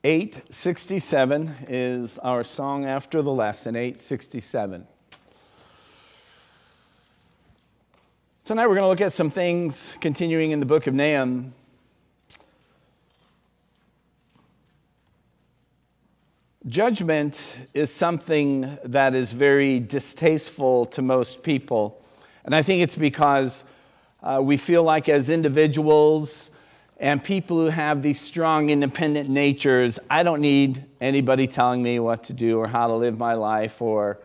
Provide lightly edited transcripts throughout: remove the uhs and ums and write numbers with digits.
867 is our song after the lesson, 867. Tonight we're going to look at some things continuing in the book of Nahum. Judgment is something that is very distasteful to most people. And I think it's because we feel like as individuals and people who have these strong, independent natures, I don't need anybody telling me what to do or how to live my life or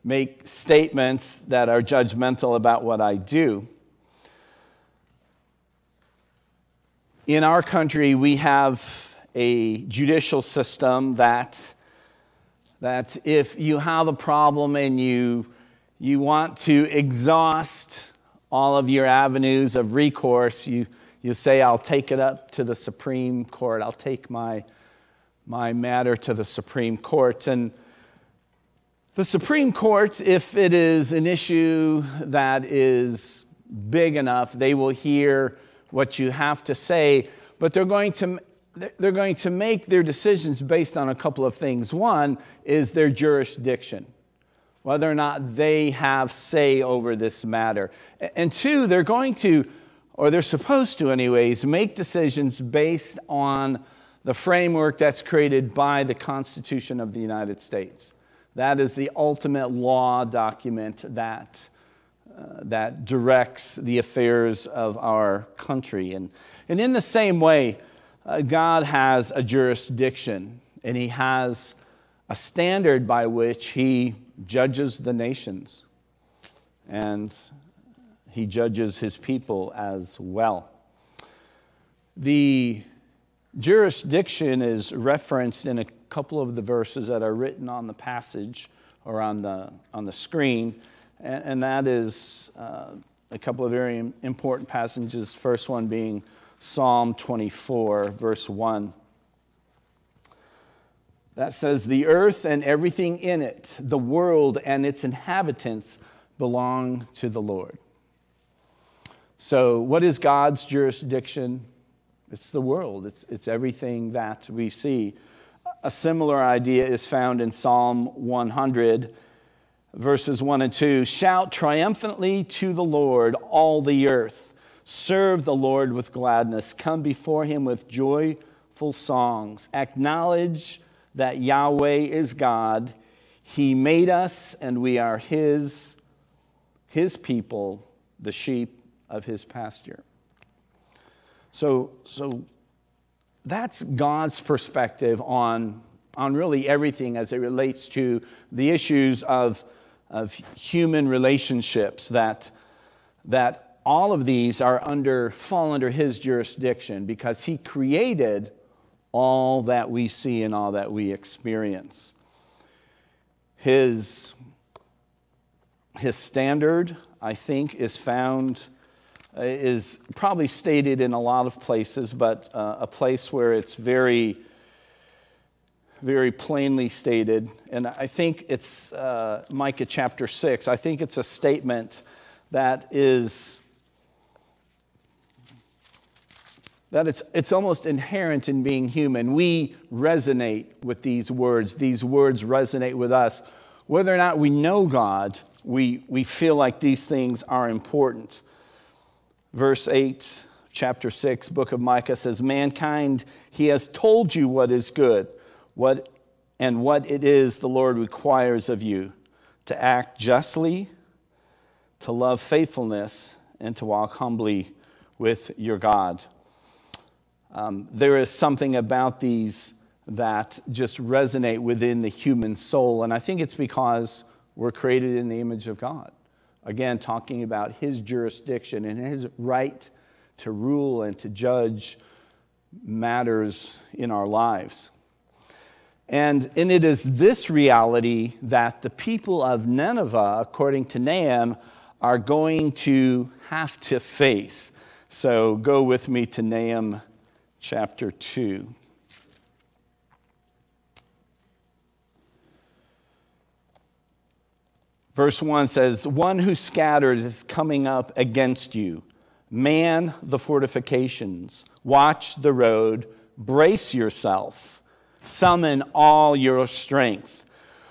make statements that are judgmental about what I do. In our country, we have a judicial system that if you have a problem and you want to exhaust all of your avenues of recourse, you say, I'll take it up to the Supreme Court. I'll take my matter to the Supreme Court. And the Supreme Court, if it is an issue that is big enough, they will hear what you have to say, but they're going to make their decisions based on a couple of things. One is their jurisdiction, whether or not they have say over this matter. And two, they're going to, or they're supposed to anyways, make decisions based on the framework that's created by the Constitution of the United States. That is the ultimate law document that directs the affairs of our country. And in the same way, God has a jurisdiction, and He has a standard by which He judges the nations. And He judges His people as well. The jurisdiction is referenced in a couple of the verses that are written on the passage or on the screen, and that is a couple of very important passages. First one being Psalm 24, verse 1. That says, "The earth and everything in it, the world and its inhabitants belong to the Lord." So what is God's jurisdiction? It's the world. It's everything that we see. A similar idea is found in Psalm 100, verses 1 and 2. "Shout triumphantly to the Lord, all the earth. Serve the Lord with gladness. Come before Him with joyful songs. Acknowledge that Yahweh is God. He made us, and we are His people, the sheep of His pasture." So that's God's perspective on really everything as it relates to the issues of human relationships, that all of these fall under His jurisdiction because He created all that we see and all that we experience. His standard, I think, is probably stated in a lot of places, but a place where it's very, very plainly stated, and I think it's Micah chapter 6. I think it's a statement that it's almost inherent in being human. We resonate with these words. These words resonate with us. Whether or not we know God, we feel like these things are important. Verse 8, chapter 6, book of Micah says, "Mankind, He has told you what is good, what it is the Lord requires of you, to act justly, to love faithfulness, and to walk humbly with your God." There is something about these that just resonate within the human soul, and I think it's because we're created in the image of God. Again, talking about His jurisdiction and His right to rule and to judge matters in our lives. And it is this reality that the people of Nineveh, according to Nahum, are going to have to face. So go with me to Nahum chapter 2. Verse 1 says, "One who scatters is coming up against you. Man the fortifications. Watch the road. Brace yourself. Summon all your strength.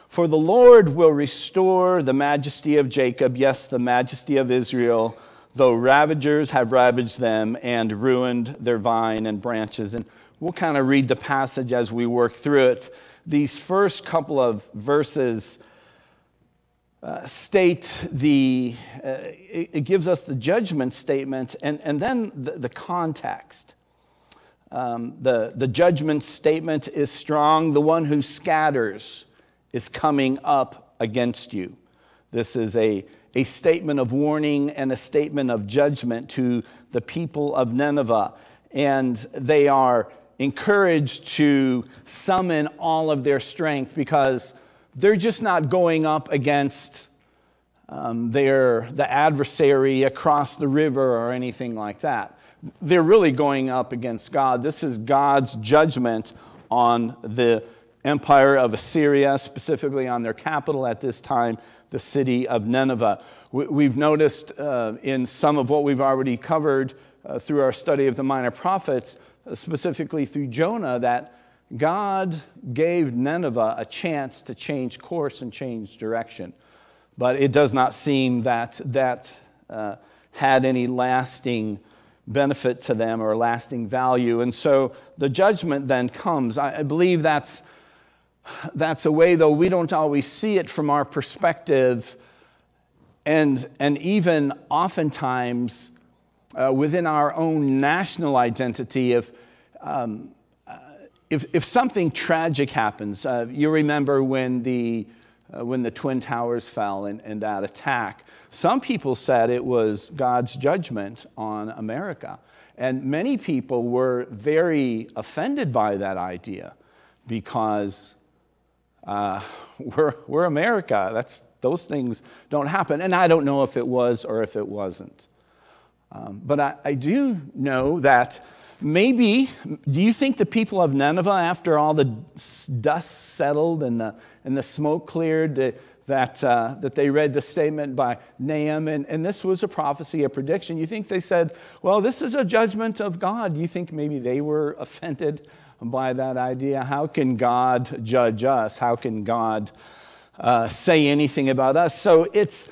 For the Lord will restore the majesty of Jacob, yes, the majesty of Israel, though ravagers have ravaged them and ruined their vine and branches. And we'll kind of read the passage as we work through it. These first couple of verses state it gives us the judgment statement and then the context. The judgment statement is strong. The one who scatters is coming up against you. This is a statement of warning and a statement of judgment to the people of Nineveh. And they are encouraged to summon all of their strength because they're just not going up against the adversary across the river or anything like that. They're really going up against God. This is God's judgment on the empire of Assyria, specifically on their capital at this time, the city of Nineveh. We've noticed in some of what we've already covered through our study of the minor prophets, specifically through Jonah, that God gave Nineveh a chance to change course and change direction. But it does not seem that had any lasting benefit to them or lasting value. And so the judgment then comes. I believe that's a way, though we don't always see it from our perspective, and even oftentimes within our own national identity. If something tragic happens, you remember when the Twin Towers fell in that attack, some people said it was God's judgment on America. And many people were very offended by that idea because we're America. Those things don't happen. And I don't know if it was or if it wasn't. But I do know that maybe, do you think the people of Nineveh, after all the dust settled and the smoke cleared, that they read the statement by Nahum, and this was a prophecy, a prediction, you think they said, well, this is a judgment of God? You think maybe they were offended by that idea? How can God judge us? How can God say anything about us? So it's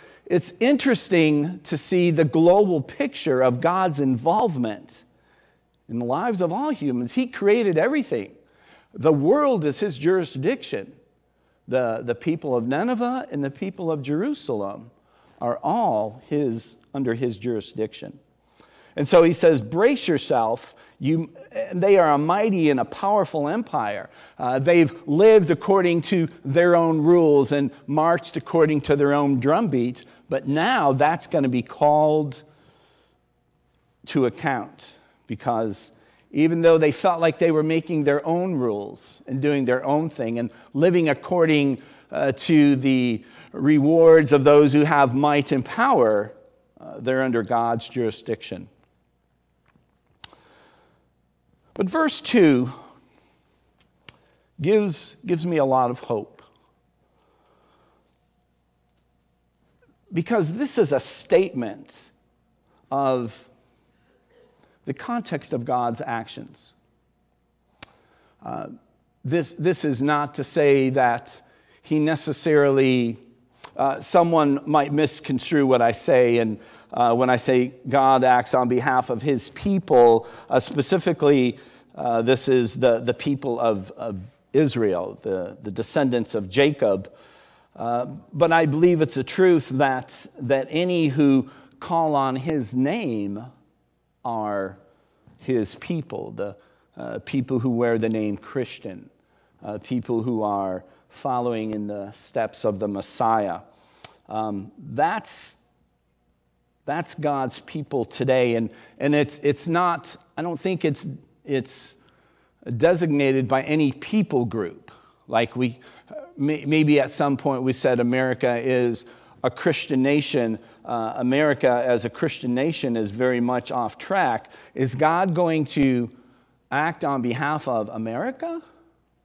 interesting to see the global picture of God's involvement in the lives of all humans. He created everything. The world is his jurisdiction. The people of Nineveh and the people of Jerusalem are all under his jurisdiction. And so he says, brace yourself. They are a mighty and a powerful empire. They've lived according to their own rules and marched according to their own drumbeat. But now that's going to be called to account, because even though they felt like they were making their own rules and doing their own thing and living according to the rewards of those who have might and power, they're under God's jurisdiction. But verse 2 gives me a lot of hope, because this is a statement of the context of God's actions. This is not to say that he necessarily, someone might misconstrue what I say, and when I say God acts on behalf of his people, specifically this is the people of Israel, the descendants of Jacob. But I believe it's a truth that any who call on his name are his people, the people who wear the name Christian, people who are following in the steps of the Messiah. That's God's people today, and it's not. I don't think it's designated by any people group. Like maybe at some point we said America is a Christian nation. America as a Christian nation is very much off track. Is God going to act on behalf of America,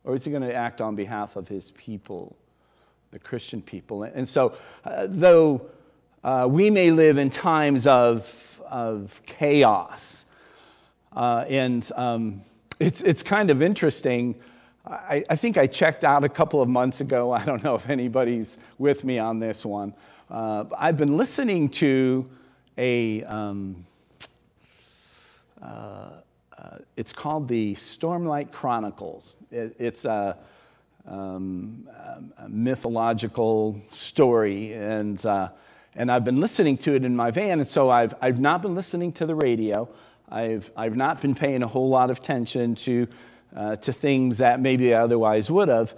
or is he going to act on behalf of his people, the Christian people? And so, though we may live in times of chaos, and it's kind of interesting. I think I checked out a couple of months ago. I don't know if anybody's with me on this one. I've been listening to it's called the Stormlight Chronicles. It's a mythological story, and I've been listening to it in my van. And so I've not been listening to the radio. I've not been paying a whole lot of attention to things that maybe I otherwise would have.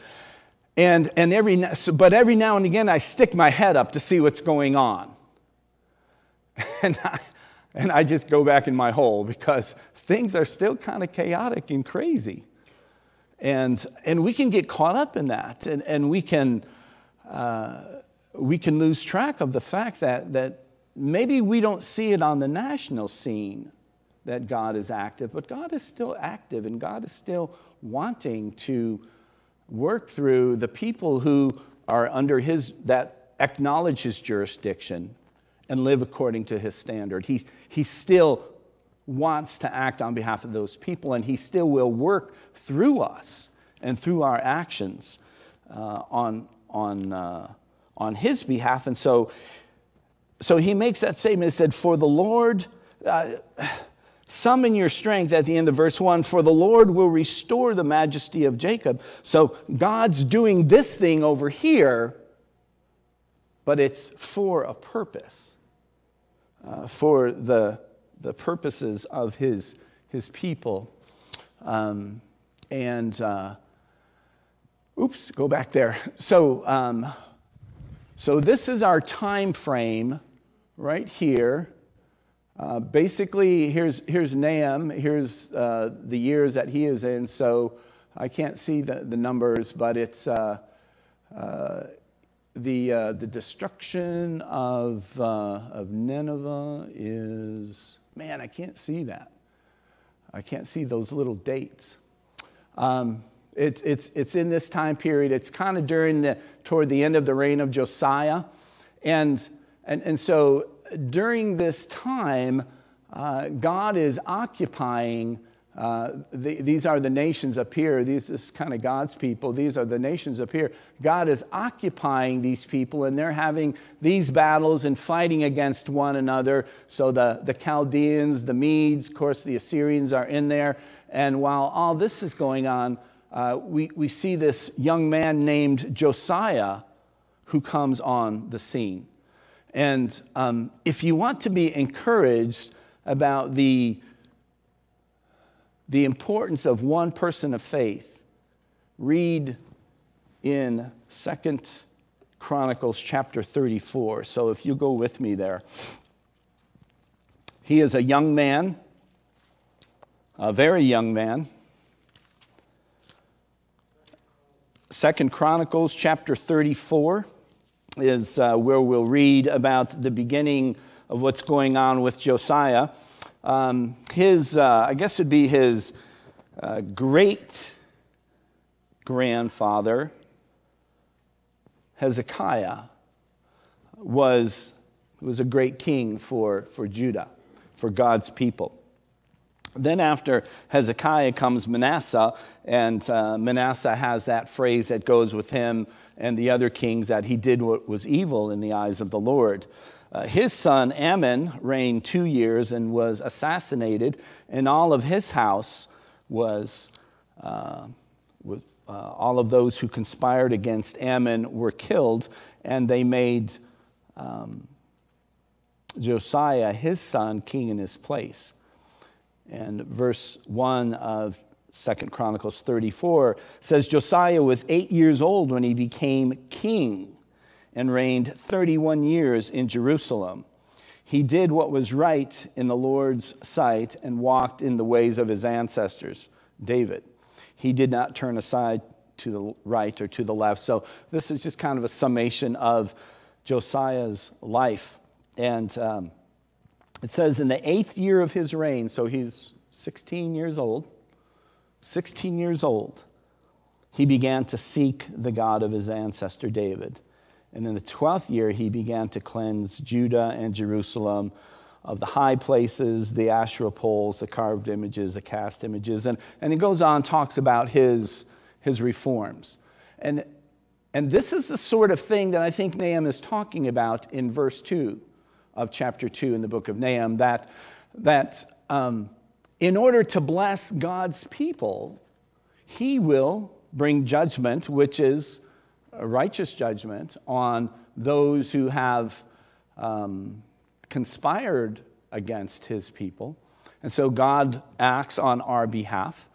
But every now and again, I stick my head up to see what's going on. And I just go back in my hole because things are still kind of chaotic and crazy. And we can get caught up in that. And we can lose track of the fact that maybe we don't see it on the national scene that God is active, but God is still active, and God is still wanting to work through the people who are under that acknowledge his jurisdiction and live according to his standard. He still wants to act on behalf of those people, and he still will work through us and through our actions on his behalf. And so he makes that statement. He said, for the Lord, summon your strength at the end of verse 1, for the Lord will restore the majesty of Jacob. So God's doing this thing over here, but it's for a purpose, for the purposes of his people. Go back there. So this is our time frame right here. Basically, here's Nahum. Here's the years that he is in. So I can't see the numbers, but it's the destruction of Nineveh is, man, I can't see that. I can't see those little dates. It's in this time period. It's kind of toward the end of the reign of Josiah, and so during this time, God is occupying. These are the nations up here. This is kind of God's people. These are the nations up here. God is occupying these people, and they're having these battles and fighting against one another. So the Chaldeans, the Medes, of course, the Assyrians are in there. And while all this is going on, we see this young man named Josiah who comes on the scene. And if you want to be encouraged about the importance of one person of faith, read in 2 Chronicles chapter 34. So if you go with me there. He is a young man, a very young man. 2 Chronicles chapter 34 is where we'll read about the beginning of what's going on with Josiah. I guess it'd be his great-grandfather, Hezekiah, was a great king for Judah, for God's people. Then after Hezekiah comes Manasseh, and Manasseh has that phrase that goes with him and the other kings, that he did what was evil in the eyes of the Lord. His son Ammon reigned 2 years and was assassinated, and all of his house was, all of those who conspired against Ammon were killed, and they made Josiah, his son, king in his place. And verse 1 of 2 Chronicles 34 says, Josiah was 8 years old when he became king and reigned 31 years in Jerusalem. He did what was right in the Lord's sight and walked in the ways of his ancestors, David. He did not turn aside to the right or to the left. So this is just kind of a summation of Josiah's life. And it says in the 8th year of his reign, so he's 16 years old, he began to seek the God of his ancestor David. And in the 12th year, he began to cleanse Judah and Jerusalem of the high places, the Asherah poles, the carved images, the cast images. And he goes on, talks about his his reforms. And this is the sort of thing that I think Nahum is talking about in verse 2 of chapter 2 in the book of Nahum, that in order to bless God's people, he will bring judgment, which is a righteous judgment, on those who have conspired against his people. And so God acts on our behalf.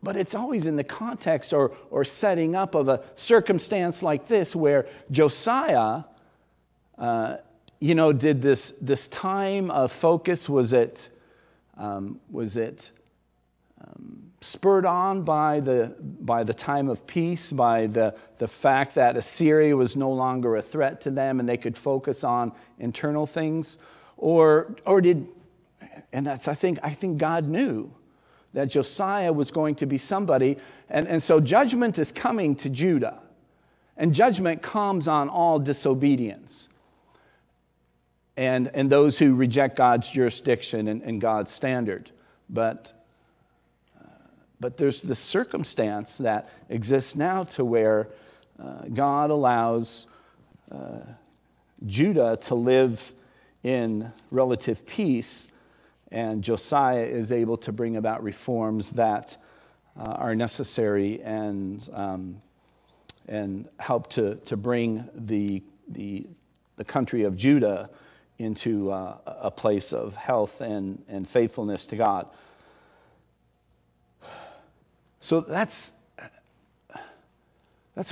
But it's always in the context or setting up of a circumstance like this where Josiah, did this time of focus. Was it spurred on by the time of peace, by the fact that Assyria was no longer a threat to them and they could focus on internal things, or did, and that's I think God knew that Josiah was going to be somebody, and so judgment is coming to Judah, and judgment comes on all disobedience and those who reject God's jurisdiction and God's standard. But there's this circumstance that exists now to where God allows Judah to live in relative peace, and Josiah is able to bring about reforms that are necessary and help to bring the country of Judah into a place of health and faithfulness to God. So that's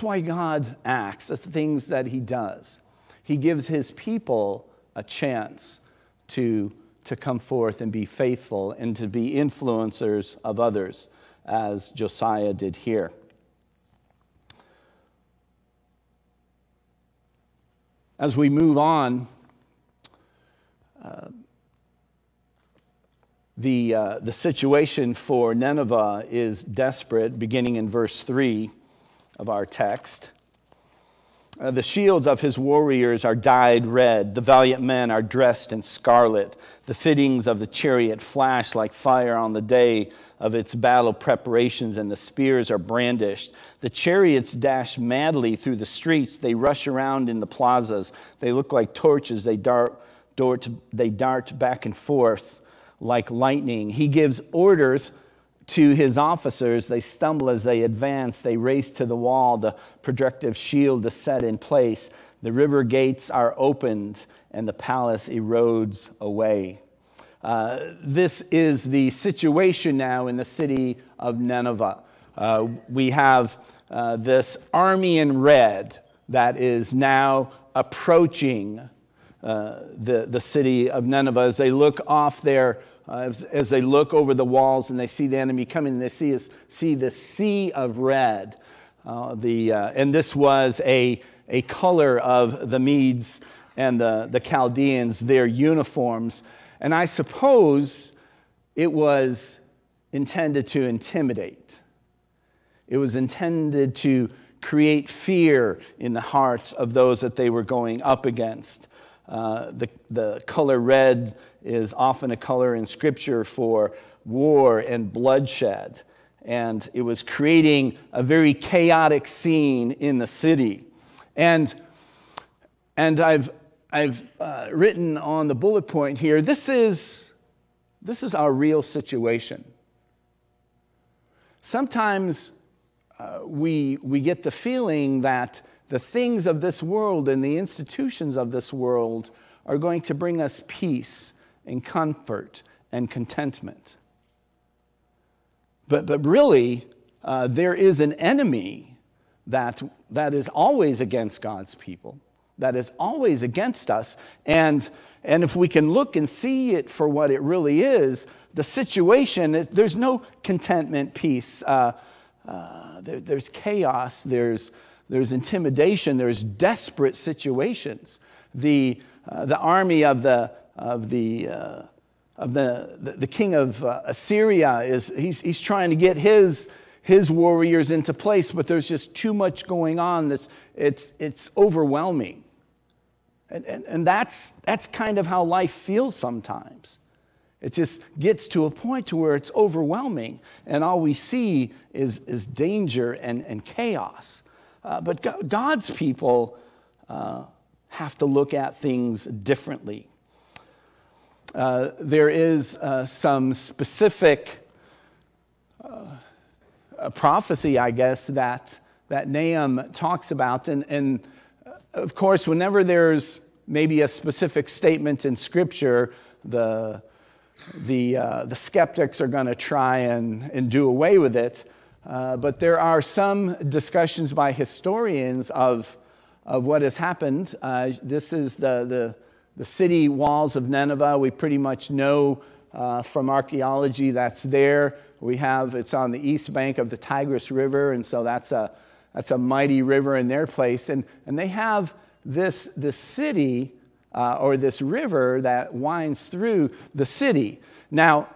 why God acts. That's the things that he does. He gives his people a chance to come forth and be faithful and to be influencers of others, as Josiah did here. As we move on, the situation for Nineveh is desperate, beginning in verse 3 of our text. The shields of his warriors are dyed red. The valiant men are dressed in scarlet. The fittings of the chariot flash like fire on the day of its battle preparations, and the spears are brandished. The chariots dash madly through the streets. They rush around in the plazas. They look like torches. They dart back and forth like lightning. He gives orders to his officers. They stumble as they advance. They race to the wall. The protective shield is set in place. The river gates are opened, and the palace erodes away. This is the situation now in the city of Nineveh. We have this army in red that is now approaching the city of Nineveh. As they look off there, as they look over the walls and they see the enemy coming, and they see the sea of red. And this was a color of the Medes and the Chaldeans, their uniforms. And I suppose it was intended to intimidate. It was intended to create fear in the hearts of those that they were going up against. The color red is often a color in Scripture for war and bloodshed. And it was creating a very chaotic scene in the city. And I've written on the bullet point here, this is our real situation. Sometimes we get the feeling that the things of this world and the institutions of this world are going to bring us peace and comfort and contentment. But really, there is an enemy that is always against God's people, that is always against us. And if we can look and see it for what it really is, the situation, there's no contentment, peace. There's chaos, there's intimidation, there's desperate situations. The army of the king of Assyria he's trying to get his warriors into place, but there's just too much going on. It's overwhelming, and that's kind of how life feels sometimes. It just gets to a point to where it's overwhelming, and all we see is danger and chaos. But God's people have to look at things differently. There is some specific prophecy, I guess, that Nahum talks about. And of course, whenever there's maybe a specific statement in Scripture, the skeptics are going to try and do away with it. But there are some discussions by historians of what has happened. This is the city walls of Nineveh. We pretty much know from archaeology that's there. It's on the east bank of the Tigris River, and so that's a mighty river in their place. And they have this city or this river that winds through the city. Now,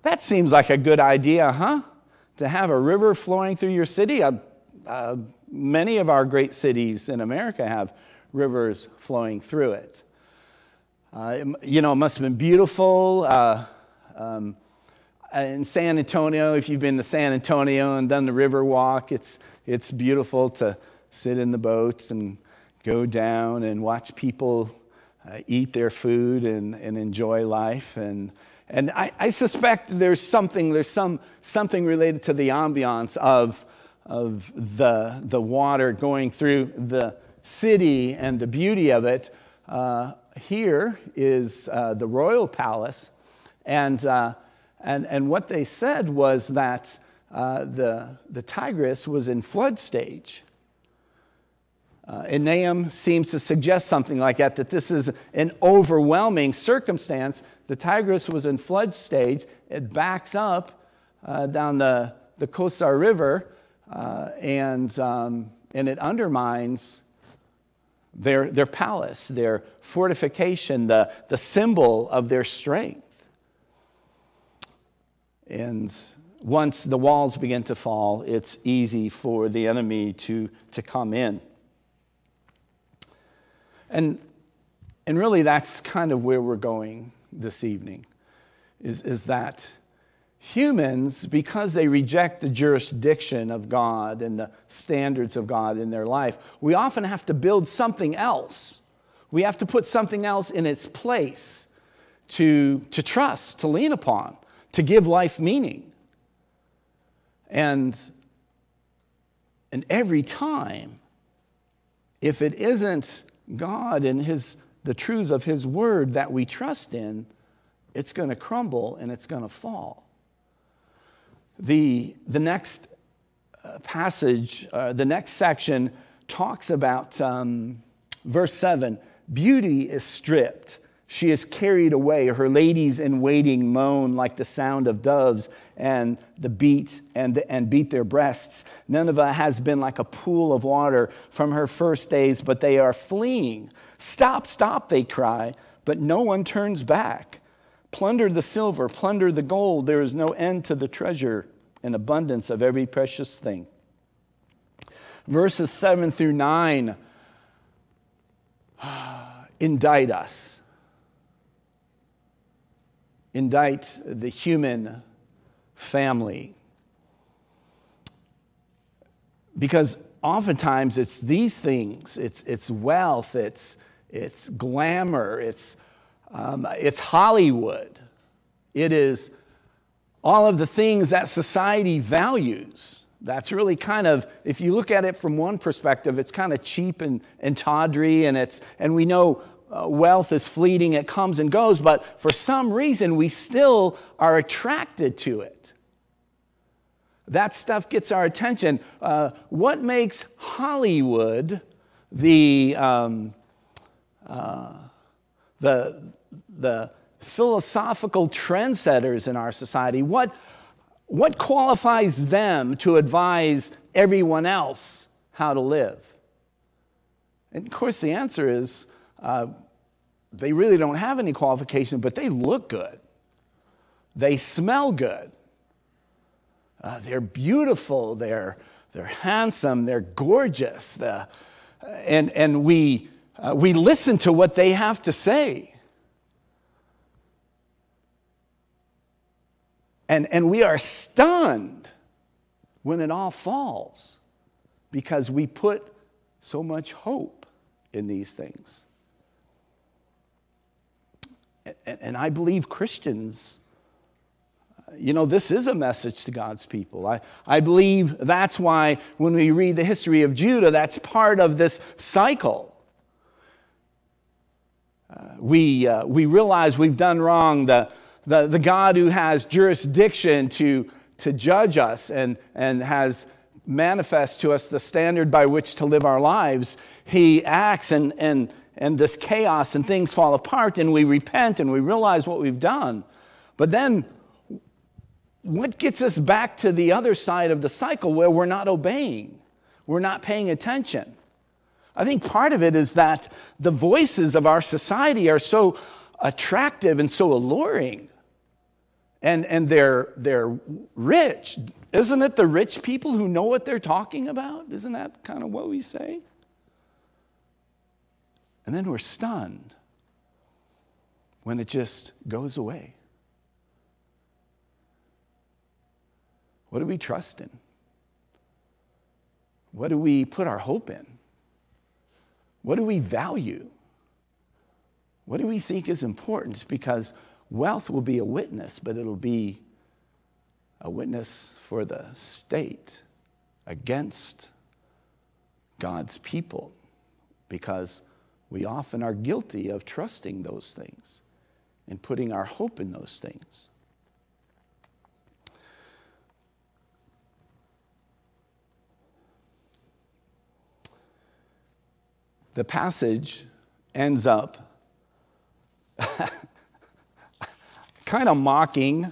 that seems like a good idea, huh? To have a river flowing through your city. Many of our great cities in America have rivers flowing through it. It must have been beautiful. In San Antonio, if you've been to San Antonio and done the river walk, it's beautiful to sit in the boats and go down and watch people eat their food and enjoy life. And I suspect there's something related to the ambiance of the water going through the city and the beauty of it. Here is the royal palace, and what they said was that the Tigris was in flood stage. And Nahum seems to suggest something like that this is an overwhelming circumstance. The Tigris was in flood stage. It backs up down the Kosar River, and it undermines their palace, their fortification, the symbol of their strength. And once the walls begin to fall, it's easy for the enemy to come in. And really that's kind of where we're going this evening, is that humans, because they reject the jurisdiction of God and the standards of God in their life, we often have to build something else. We have to put something else in its place to trust, to lean upon, to give life meaning. And every time, if it isn't God and the truths of His Word that we trust in, it's going to crumble and it's going to fall. The next passage, the next section talks about verse 7. Beauty is stripped. She is carried away. Her ladies in waiting moan like the sound of doves and beat their breasts. Nineveh has been like a pool of water from her first days, but they are fleeing. Stop, stop, they cry, but no one turns back. Plunder the silver, plunder the gold. There is no end to the treasure and abundance of every precious thing. Verses 7 through 9 indict us. Indict the human family. Because oftentimes it's these things, it's wealth, it's glamour, it's Hollywood. It is all of the things that society values. That's really kind of, if you look at it from one perspective, it's kind of cheap and tawdry, and we know wealth is fleeting, it comes and goes, but for some reason we still are attracted to it. That stuff gets our attention. What makes Hollywood the philosophical trendsetters in our society? What qualifies them to advise everyone else how to live? And of course the answer is they really don't have any qualification, but they look good. They smell good. They're beautiful. They're handsome. They're gorgeous. And we listen to what they have to say. And we are stunned when it all falls because we put so much hope in these things. And I believe Christians, this is a message to God's people. I believe that's why when we read the history of Judah, that's part of this cycle. We realize we've done wrong. The God who has jurisdiction to judge us and has manifest to us the standard by which to live our lives, he acts and this chaos and things fall apart and we repent and we realize what we've done. But then what gets us back to the other side of the cycle where we're not obeying? We're not paying attention. I think part of it is that the voices of our society are so attractive and so alluring. And they're rich. Isn't it the rich people who know what they're talking about? Isn't that kind of what we say? And then we're stunned when it just goes away. What do we trust in? What do we put our hope in? What do we value? What do we think is important? Because wealth will be a witness, but it'll be a witness for the state against God's people, because we often are guilty of trusting those things and putting our hope in those things. The passage ends up kind of mocking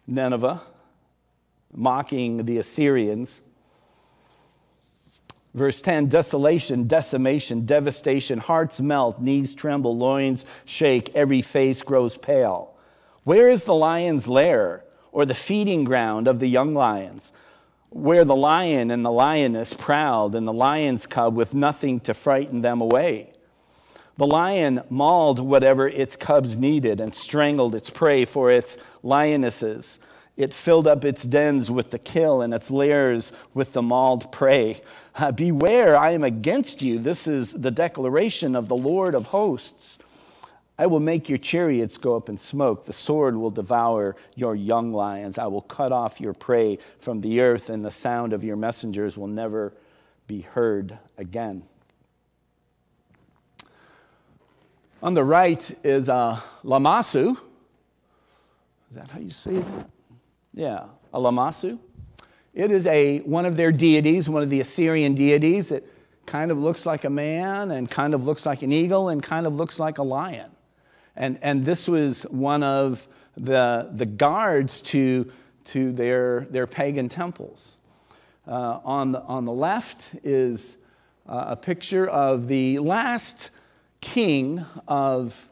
Nineveh, mocking the Assyrians. Verse 10, desolation, decimation, devastation, hearts melt, knees tremble, loins shake, every face grows pale. Where is the lion's lair, or the feeding ground of the young lions, where the lion and the lioness prowled, and the lion's cub with nothing to frighten them away? The lion mauled whatever its cubs needed and strangled its prey for its lionesses. It filled up its dens with the kill and its lairs with the mauled prey. Beware, I am against you. This is the declaration of the Lord of hosts. I will make your chariots go up in smoke. The sword will devour your young lions. I will cut off your prey from the earth, and the sound of your messengers will never be heard again. On the right is Lamassu. Is that how you say that? Yeah, a Lamassu. It is one of their deities, one of the Assyrian deities. It kind of looks like a man and kind of looks like an eagle and kind of looks like a lion. And this was one of the guards to their pagan temples. On the left is a picture of the last king of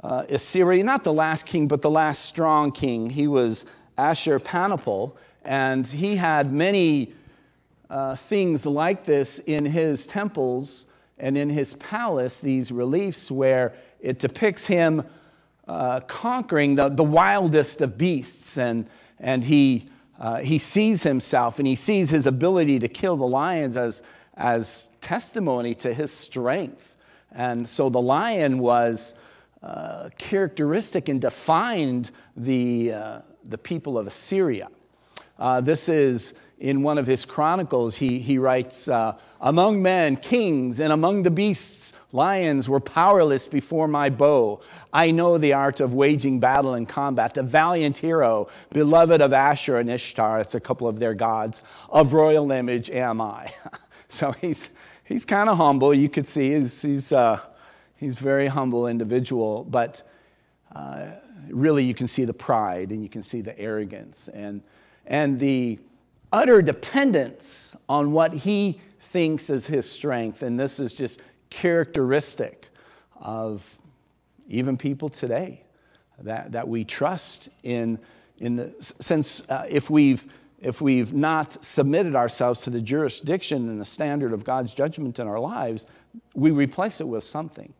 Assyria, not the last king, but the last strong king. He was Ashurbanipal, and he had many things like this in his temples and in his palace, these reliefs where it depicts him conquering the wildest of beasts, and he sees himself and he sees his ability to kill the lions as testimony to his strength. And so the lion was characteristic and defined the people of Assyria. This is in one of his chronicles. He writes, among men, kings, and among the beasts, lions were powerless before my bow. I know the art of waging battle and combat. A valiant hero, beloved of Ashur and Ishtar, it's a couple of their gods, of royal image am I. So he's kind of humble. You could see he's a very humble individual, but really you can see the pride and you can see the arrogance and the utter dependence on what he thinks is his strength. And this is just characteristic of even people today that we trust in the sense if we've not submitted ourselves to the jurisdiction and the standard of God's judgment in our lives, we replace it with something.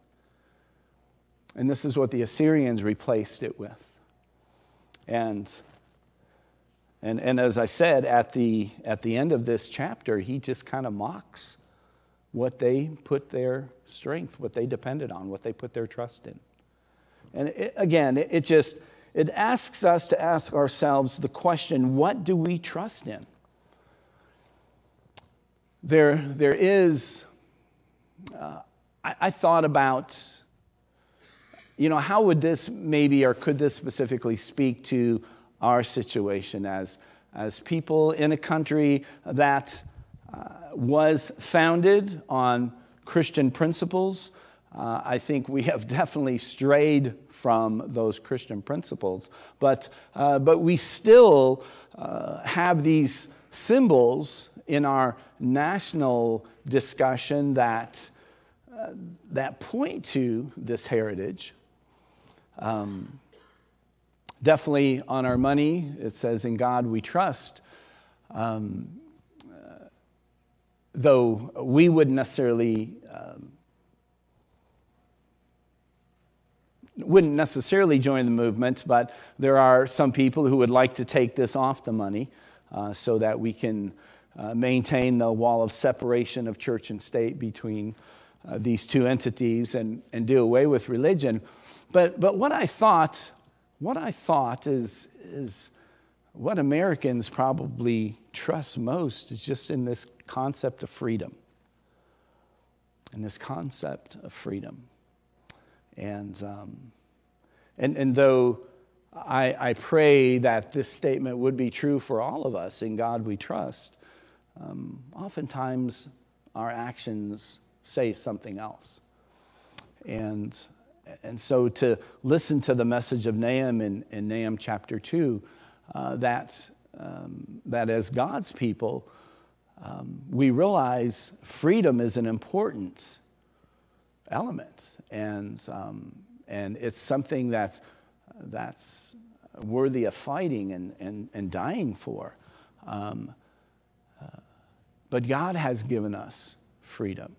And this is what the Assyrians replaced it with. And as I said, at the end of this chapter, he just kind of mocks what they put their strength, what they depended on, what they put their trust in. And it asks us to ask ourselves the question, what do we trust in? There is, I thought about, how would this maybe, or could this specifically speak to our situation as people in a country that was founded on Christian principles. I think we have definitely strayed from those Christian principles, but we still have these symbols in our national discussion that point to this heritage. Definitely on our money, it says, "In God we trust." Though we wouldn't necessarily join the movement, but there are some people who would like to take this off the money so that we can maintain the wall of separation of church and state between these two entities and do away with religion. But what I thought is what Americans probably trust most is just in this concept of freedom. And this concept of freedom. And though I pray that this statement would be true for all of us, in God we trust, oftentimes our actions say something else. And so to listen to the message of Nahum in Nahum chapter 2, that as God's people, we realize freedom is an important element, and it's something that's worthy of fighting and dying for. But God has given us freedom,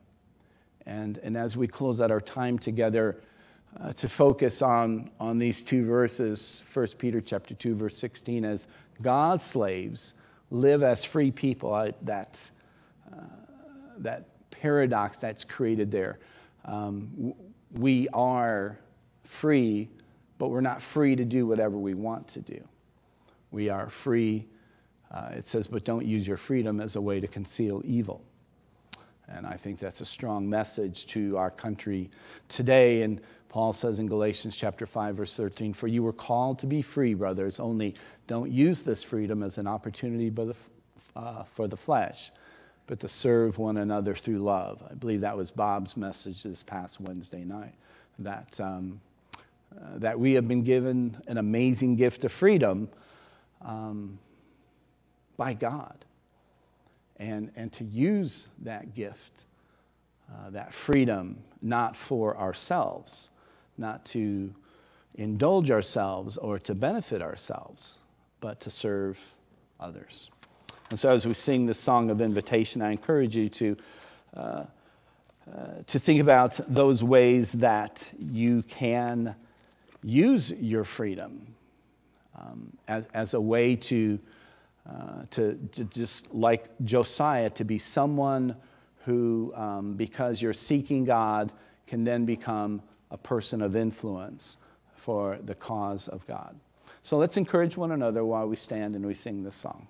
and as we close out our time together, to focus on these two verses, 1 Peter chapter 2, verse 16, as God's slaves live as free people, that paradox that's created there. We are free, but we're not free to do whatever we want to do. We are free, it says, but don't use your freedom as a way to conceal evil. And I think that's a strong message to our country today. And Paul says in Galatians chapter 5, verse 13, "For you were called to be free, brothers, only don't use this freedom as an opportunity for the flesh, but to serve one another through love." I believe that was Bob's message this past Wednesday night, that we have been given an amazing gift of freedom by God. And to use that gift, that freedom, not for ourselves, not to indulge ourselves or to benefit ourselves, but to serve others. And so as we sing this song of invitation, I encourage you to think about those ways that you can use your freedom as a way to just like Josiah, to be someone who, because you're seeking God, can then become a person of influence for the cause of God. So let's encourage one another while we stand and we sing this song.